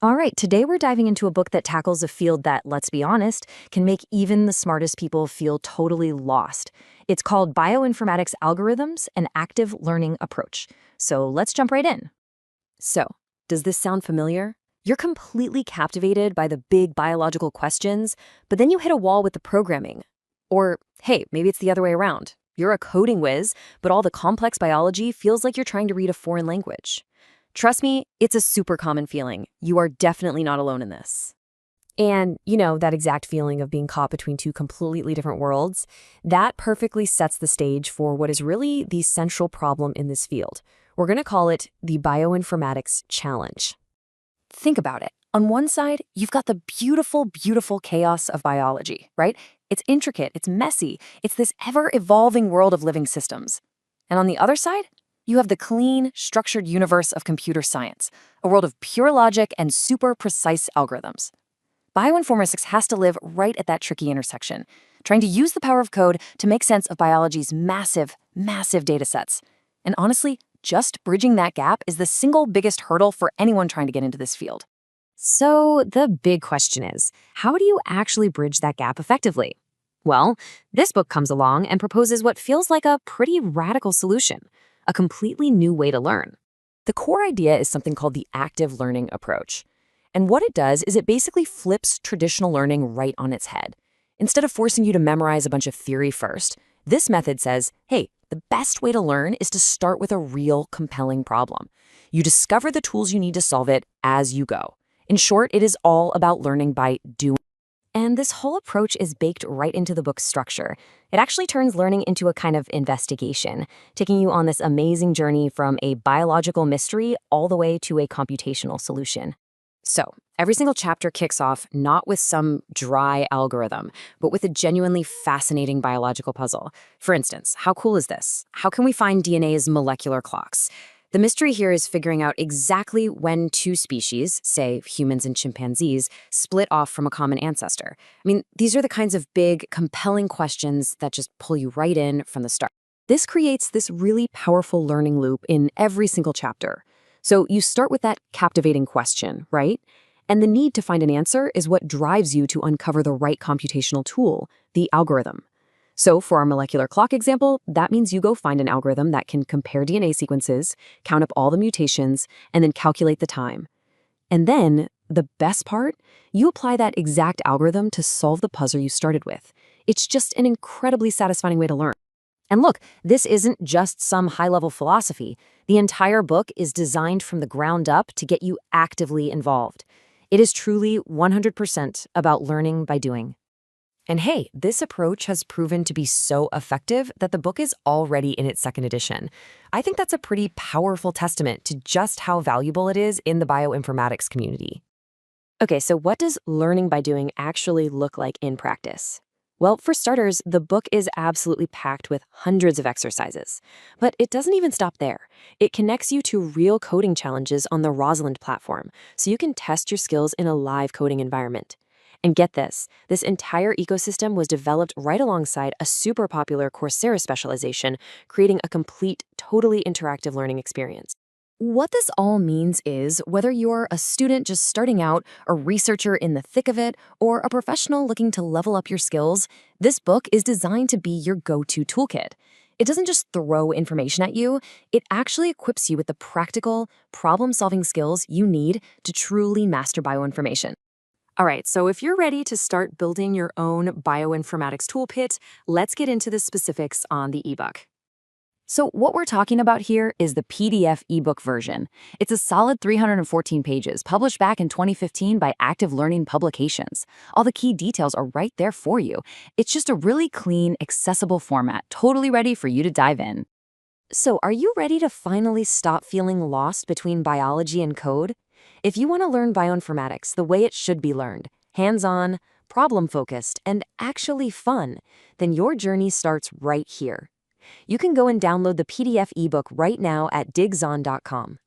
All right, today we're diving into a book that tackles a field that, let's be honest, can make even the smartest people feel totally lost. It's called Bioinformatics Algorithms, an active learning approach. So let's jump right in. So, does this sound familiar? You're completely captivated by the big biological questions, but then you hit a wall with the programming. Or, hey, maybe it's the other way around. You're a coding whiz, but all the complex biology feels like you're trying to read a foreign language. Trust me, it's a super common feeling. You are definitely not alone in this. And, that exact feeling of being caught between two completely different worlds, that perfectly sets the stage for what is really the central problem in this field. We're going to call it the bioinformatics challenge. Think about it. On one side, you've got the beautiful, beautiful chaos of biology, right? It's intricate, it's messy, it's this ever-evolving world of living systems. And on the other side, you have the clean, structured universe of computer science, a world of pure logic and super precise algorithms. Bioinformatics has to live right at that tricky intersection, trying to use the power of code to make sense of biology's massive, massive data sets. And honestly, just bridging that gap is the single biggest hurdle for anyone trying to get into this field. So the big question is, how do you actually bridge that gap effectively? Well, this book comes along and proposes what feels like a pretty radical solution. A completely new way to learn. The core idea is something called the active learning approach. And what it does is it basically flips traditional learning right on its head. Instead of forcing you to memorize a bunch of theory first, this method says, hey, the best way to learn is to start with a real, compelling problem. You discover the tools you need to solve it as you go. In short, it is all about learning by doing. And this whole approach is baked right into the book's structure. It actually turns learning into a kind of investigation, taking you on this amazing journey from a biological mystery all the way to a computational solution. So, every single chapter kicks off not with some dry algorithm, but with a genuinely fascinating biological puzzle. For instance, how cool is this? How can we find DNA's molecular clocks? The mystery here is figuring out exactly when two species, say humans and chimpanzees, split off from a common ancestor. I mean, these are the kinds of big, compelling questions that just pull you right in from the start. This creates this really powerful learning loop in every single chapter. So you start with that captivating question, right? And the need to find an answer is what drives you to uncover the right computational tool, the algorithm. So for our molecular clock example, that means you go find an algorithm that can compare DNA sequences, count up all the mutations, and then calculate the time. And then, the best part, you apply that exact algorithm to solve the puzzle you started with. It's just an incredibly satisfying way to learn. And look, this isn't just some high-level philosophy. The entire book is designed from the ground up to get you actively involved. It is truly 100% about learning by doing. And hey, this approach has proven to be so effective that the book is already in its second edition. I think that's a pretty powerful testament to just how valuable it is in the bioinformatics community. Okay, so what does learning by doing actually look like in practice? Well, for starters, the book is absolutely packed with hundreds of exercises. But it doesn't even stop there. It connects you to real coding challenges on the Rosalind platform, so you can test your skills in a live coding environment. And get this entire ecosystem was developed right alongside a super popular Coursera specialization, creating a complete, totally interactive learning experience. What this all means is, whether you're a student just starting out, a researcher in the thick of it, or a professional looking to level up your skills, this book is designed to be your go-to toolkit. It doesn't just throw information at you, it actually equips you with the practical, problem-solving skills you need to truly master bioinformation. All right, so if you're ready to start building your own bioinformatics toolkit, let's get into the specifics on the ebook. So what we're talking about here is the PDF ebook version. It's a solid 314 pages, published back in 2015 by Active Learning Publications. All the key details are right there for you. It's just a really clean, accessible format, totally ready for you to dive in. So are you ready to finally stop feeling lost between biology and code? If you want to learn bioinformatics the way it should be learned, hands-on, problem-focused, and actually fun, then your journey starts right here. You can go and download the PDF ebook right now at digzon.com.